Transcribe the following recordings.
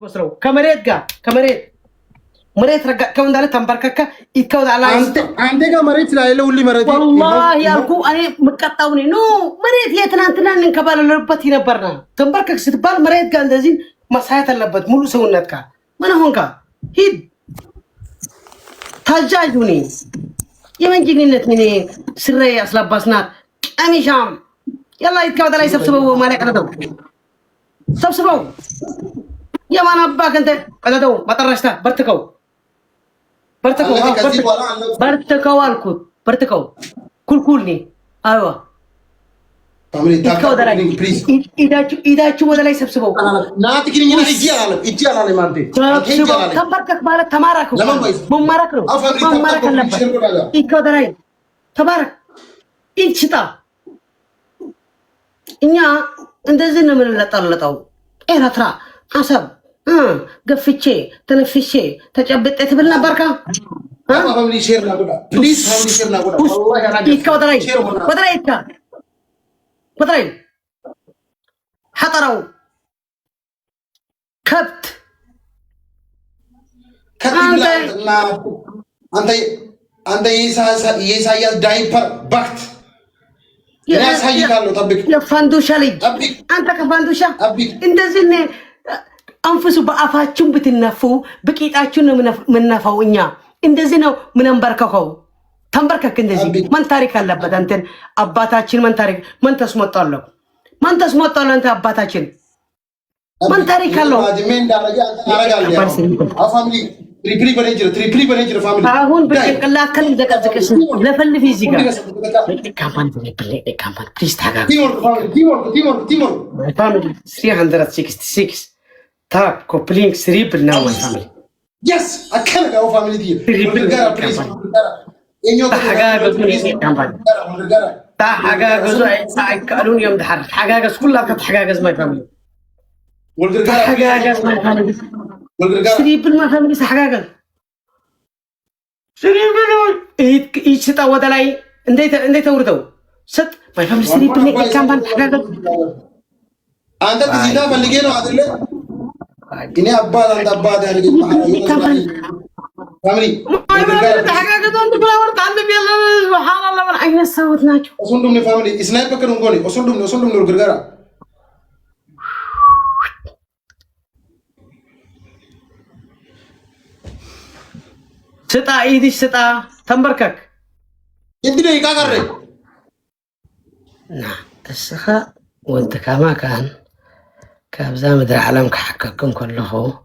وصلوا كمريت مريت رجع كون داري تنبركك يتكود على عندك مريت لا يلو اللي مريت والله يا الكو أنا مقطعوني نو مريت يا تنانتنا نكبال اللبت هنا برنا تنبركك ستبال مريت قال دزين مسحات اللبت ملو سونتك ما أنا هونك هيد تجاجوني يمن جنينت مني سرية أصلا بسنات أمي شام يلا يتكود على يسبسبوا ما لك ردو سبسبوا يا ما نباك أنت ردو ما ترشته برتكو الكود برتكو كلني ايوه إذا شو ولا ليس بسبب ناتك إني أنا إجي على مانتي كم بركك مالك تمارك ممارك رو ممارك اللبة إكودراي تبارك إيشتا إنيا أنت زين من اللي طلعتوا إيه ترى حسب قفشي تنفشي تجبت تبلنا بركة ها فاميلي شير نقوله بليز فاميلي شير نقوله والله أنا بدري حطروا كبت أنت يسايا دايبر بخت يا سايا كارلو تبيك يا فاندوشا لي أنت كفاندوشا أنت زين أنفسوا بأفاتشون بتنفو بكيت أشون من نفو إنيا إن دزينو من أمبركه تمبركك إن دزين من تاريخ الله بدأنتن أباتاشين من تاريخ من تسمع طلّو أنت أباتاشين من تاريخ الله من درجة فاميلي تريبلي بنيجر فاميلي هون بيجي الله كلي ذكر لفل فيزيكا كمان بليز تاجا تيمور فاميلي 366 تاب كوبلينج سريب النوم فاميلي يس أكلك أو فاميلي دي والرجالة بليز حاجة قالون يوم دحر حاجة كلها كانت حاجة ما فاميلي حاجة ما فاميلي سريب ما فاميلي حاجة سريب إيش تاو دلاي إندي توردو ست ما فاميلي سريب اللي كمان حاجة أنت تزيدها فلقينا هذا ini abad anda abad hari ini family حاجة أنت بلاور تعلم يلا سبحان الله من أين سوت ناجو أصندم ni family sniper kan ungoni أصندم ni urgara ستا إيدي ستا تنبركك إنتي ده يكاكر نعم السخاء وانت كما كان كابزا مدري علمك حقكم كله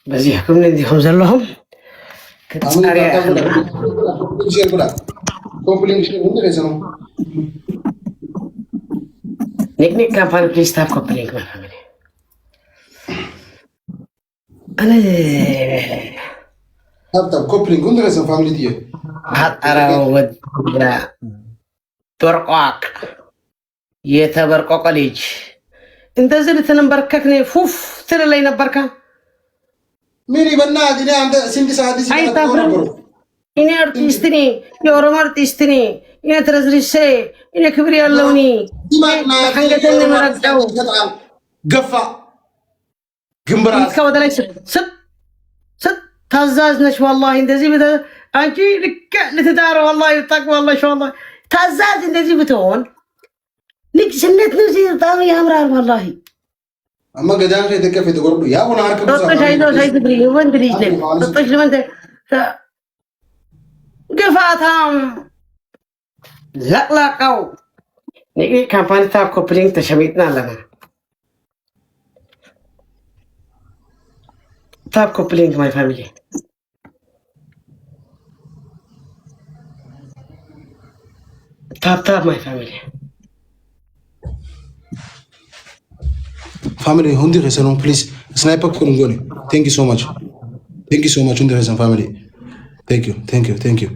بزيحكم نديهم زلهم كتساري شير كده كومبلين شير هو ده سنو نيك كامبان بليز ستاف كومبلين ما فاميلي أنا طب كوبلين كنت رسم فاميلي دي أرى ود ترقاق يتبرقاق ليج انت زلت نمبرككني فوف ترى لي نبركه ميري بنادي انا عند سندي سادس اي تفرق اني ارتستني يورم ارتستني اني ترزريسي اني كبري اللوني ما حنجتني مرقدو قفا جمبرات كود لي ست تزازنش والله اندزي بده انجي لك لتدار والله يطق والله شو والله تزاز اندزي بتون نك سنت نزيد طعم يا امرار والله اما قدام شيء دكه في تقول يا ابو نهار كم صار شيء تبري وين بريجل تطش لمن قفاتهم لا قو نيجي كامباني تاب كوبلينج تشميتنا لنا تاب كوبلينج ماي فاميلي تاب ماي فاميلي family hundi resan please sniper kurungoni thank you so much hundi resan family thank you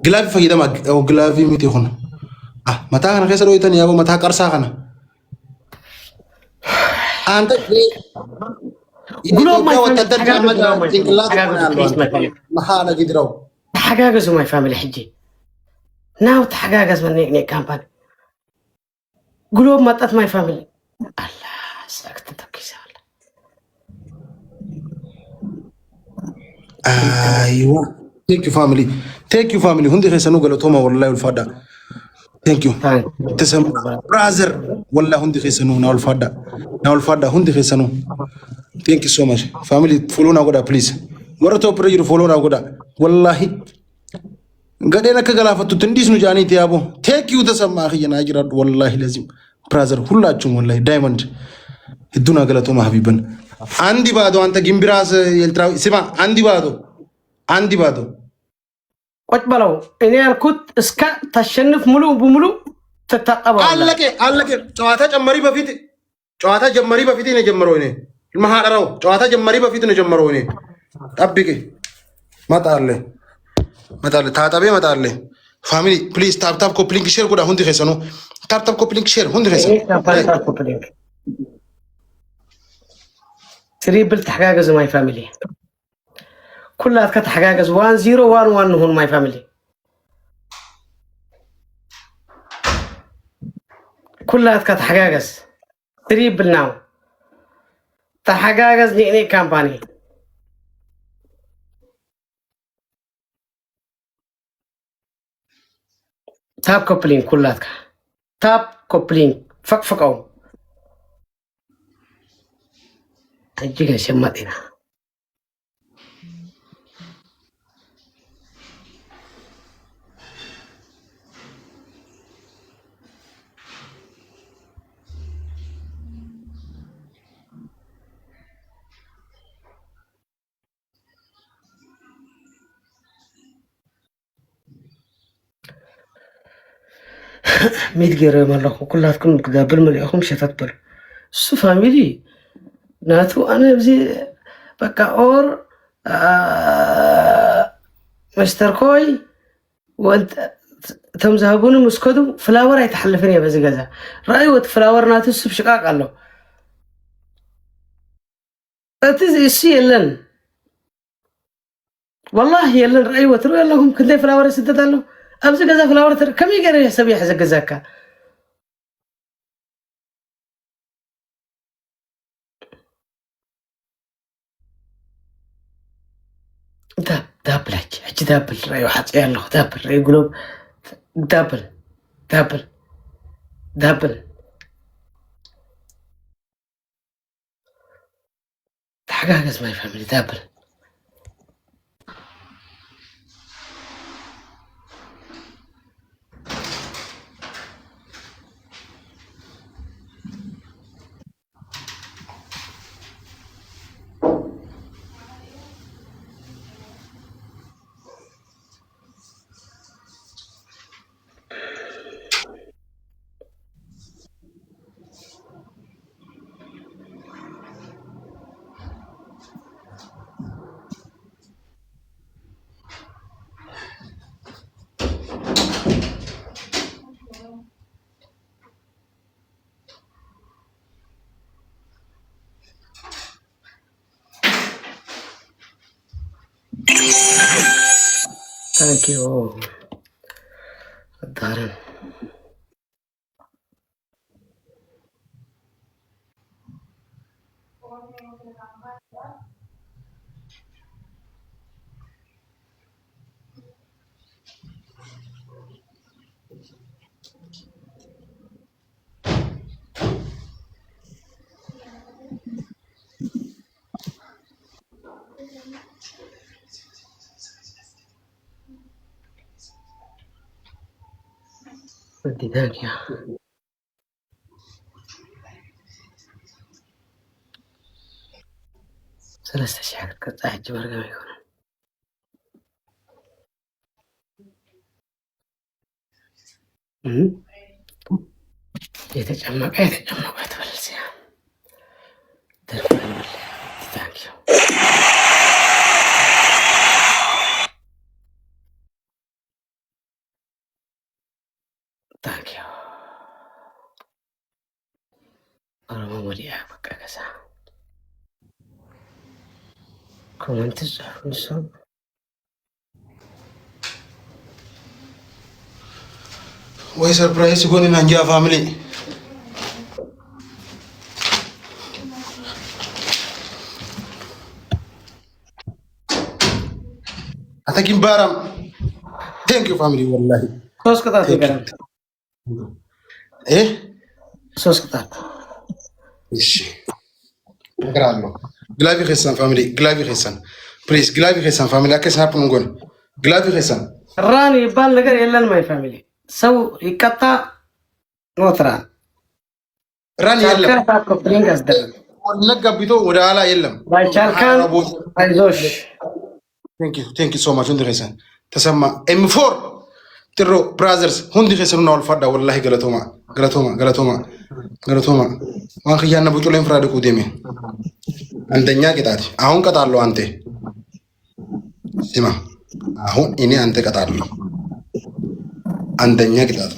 glavi fayida ma o glavi miti khona mata kana khesa do itani yabo mata qarsa kana anta قلوب ما تدرج ما محاله قدروا تحقاقز ماي فاميلي حجي ناو تحقاقز من نيك كامبان قلوب مطت ماي فاميلي الله ساكت تكيس الله ايوه ثانك يو فاميلي هندي خيسنو غلطوما والله الفادا ثانك يو تسمع برازر والله هندي خيسنو ناول فادا هندي خيسنو ثانك يو سو ماتش فاميلي فولونا غدا بليز ورتو بريجر فولونا غدا والله غدينا كغلافتو تنديس نو جاني تيابو ثانك يو تسمع خينا اجراد والله لازم برازر كلاتكم والله دايموند الدنا غلطوما حبيبن عندي بعدو انت جيمبراس يلتراو سمع عندي بعدو ቁጭ በለው እኔ ያልኩት እስከ ተሸንፍ ሙሉ በሙሉ ተታቀባለ አለቀ ጨዋታ ጀመሪ በፊት ነው ጀመረው እኔ ማሃራው ጨዋታ ጀመሪ በፊት ነው ጀመረው እኔ ጠብቂ መጣለ ታጣቤ መጣለ ፋሚሊ ፕሊዝ ታፕ ኮፕሊንግ ሼር ጉዳ ሁንዲ ኸሰኑ ታፕ ኮፕሊንግ ሼር ሁንዲ ኸሰኑ ትሪብል ተሐጋገዝ ማይ ፋሚሊ كلها كتحقاقز 1011 هون ماي فاميلي كلها كتحقاقز تريبل ناو تحقاقز نيني كامباني تاب كوبلين كلها تاب كوبلين فقفقوا اجيك شماتنا ميت غير مالكم كلاتكم كدابل مليكم شتتبل سو فاميلي ناتو انا بزي بقى اور مستر كوي وانت تمزهبون مسكدو فلاور يتحلفني بزي غزا رايوت فلاور ناتو سبشقاق الله اتزي سي يلن والله يلن رايوت رو لهم كنتي فلاور يسددالو أبز جزاك الله ورث كم يقدر يحسب يحزق جزاك دابل حج دابل رأي واحد يلا دابل رأي قلوب دابل تحقق اسمه فاميلي دابل Thank you. Darren. ذاك يا ثلاثة أشياء قطع الجبر كما يكون يتجمع يتفلسيا ثانك يو ثانك يو أنا مولي أبقى كذا كومنت الزهر وهي سربرايز يكون إن أنجا فاميلي أتاكين بارم thank you family والله ሶስት ቅጣት ይገራል إيه ሶስት ቅጣት እሺ እግራለሁ ግላቪ ኸሳን ፋሚሊ ግላቪ ኸሳን ፕሊዝ ግላቪ ኸሳን ፋሚሊ አከሳፕ እንጎን ግላቪ ኸሳን ራን ይባል ነገር የለን ማይ ፋሚሊ ሰው ይቀጣ ኖትራ ራን የለም ካካ ኮፕሊንግ አስደረግ ወለጋቢቶ ወደ ኋላ የለም ባይቻልካን አይዞሽ ቴንክ ዩ ሶ ማች ሁንዲ ኸሳን ተሰማ M4 ጥሮ ብራዘርስ ሁንዲ ኸሳን ነው አልፋዳ ወላሂ ገለቶማ ዋን ኸያና ቡጩሌን ፍራደ ቁዴሜ አንደኛ ቅጣት አሁን ቀጣለሁ አንተ ሲማ አሁን እኔ አንተ ቀጣለሁ አንደኛ ቅጣት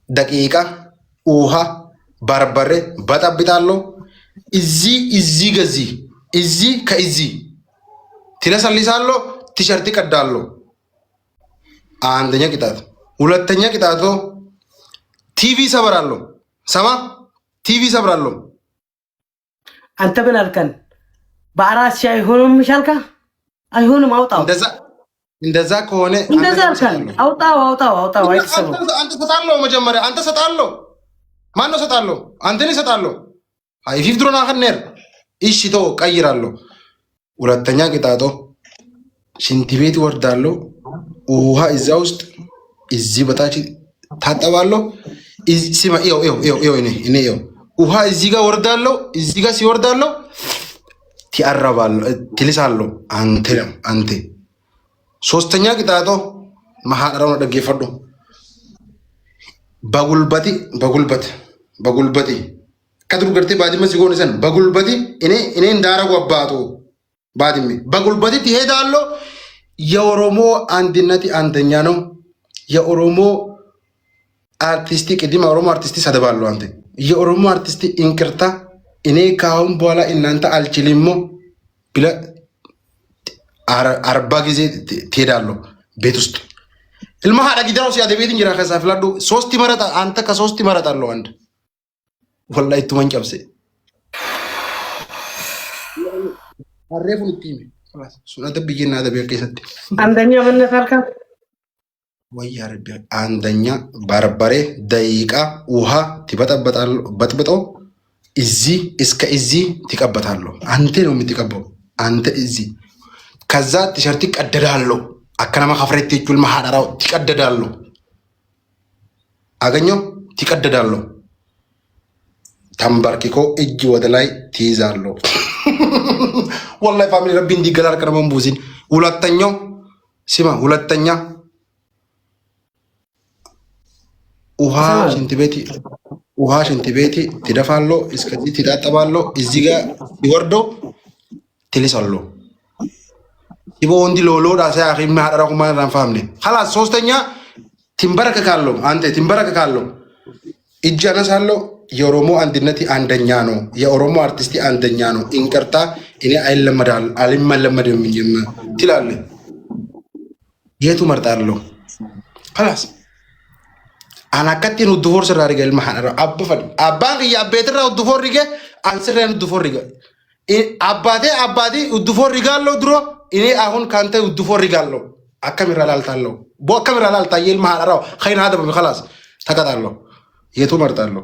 ደቂቃ ውሃ በርበሬ በጠብጣለሁ እዚ ገዚ እዚ ከዚ ትለሰልሳለሁ ቲሸርት ቀዳለሁ አንደኛ ቅጣት ሁለተኛ ቅጣቶ ቲቪ ሰብራለሁ ሰማ ቲቪ ሰብራለሁ አንተ ብላልከን በአራት ሺህ አይሆንም ይሻልካ አይሆንም አውጣው እንደዛ ከሆነ እንደዛ አልካል አውጣው አይተሰው አንተ ሰጣለሁ መጀመሪያ አንተ ሰጣለሁ ማን ነው ሰጣለሁ አንተን ሰጣለሁ አይ ፊፍድሮና ከነር እሺ ተው ቀይራለሁ ሁለተኛ ቅጣቶ ሽንት ቤት ወርዳለሁ ውሃ እዛ ውስጥ እዚህ በታች ታጠባለሁ ሲማ እኔ ውሃ እዚህ ጋር ወርዳለሁ እዚህ ጋር ሲወርዳለሁ ትያረባለሁ ትልሳለሁ አንተ ሶስተኛ ቅጣቶ ማሃራው ደገፈዶ በጉልበቲ ከድሩ ገርቴ ባድመ ሲሆን ሰን በጉልበቲ እኔ እንዳረጉ አባቶ ባድሜ በጉልበቲ ትሄዳለሁ የኦሮሞ አንድነት አንደኛ ነው የኦሮሞ አርቲስቲ ቅድም ኦሮሞ አርቲስቲ ሰደባለሁ አንተ የኦሮሞ አርቲስቲ እንቅርታ እኔ ካሁን በኋላ እናንተ አልችልም ብለ 40 ጊዜ ትሄዳለሁ ቤት ውስጥ الما هذا قدروا سيادة بيتين جرا خساف لادو سوستي مرات أنت كسوستي مرات الله عند والله يتوان جابسي عرفوا التيم خلاص سنة بيجينا هذا بيركيسات عندنا من نفرك ويا ربي عندنا باربارة دقيقة وها بتبتو إزي إسكا إزي تكبتالو أنت لو متكبو أنت إزي كذا تشرتك أدرالو أكنا ما خفرت تقول ما هذا راو تكددالو أغنيو تكددالو تامباركيكو إجي ودلاي تيزالو والله فاميلي ربي ندي غلار كنا مبوزين ولاتنيو سيما ولاتنيا وها شنتبيتي تدفالو إسكتي تداتبالو إزيغا يوردو تلسالو ibo ondi lolo da sa akhi ma hada ko ma ran family khalas sostanya timbaraka kallo ante timbaraka kallo ijjana sallo የኦሮሞ አንድነት አንደኛ ነው የኦሮሞ አርቲስት አንደኛ ነው እንቅርታ እኔ አይለመዳል አልመለመድም ትላል የቱ መርጣለሁ خلاص انا كتين الدفور سر رجال محنر ابفد ابان يا بيتر الدفور رجال انسرن الدفور رجال ابادي الدفور رجال لو درو እኔ አሁን ካንተ ውድፎር ይጋለው አከምራ ላልታለው ቦከምራ ላልታየል ማራው خينا هذا خلاص ተቀጣለው የቱ መርጣለው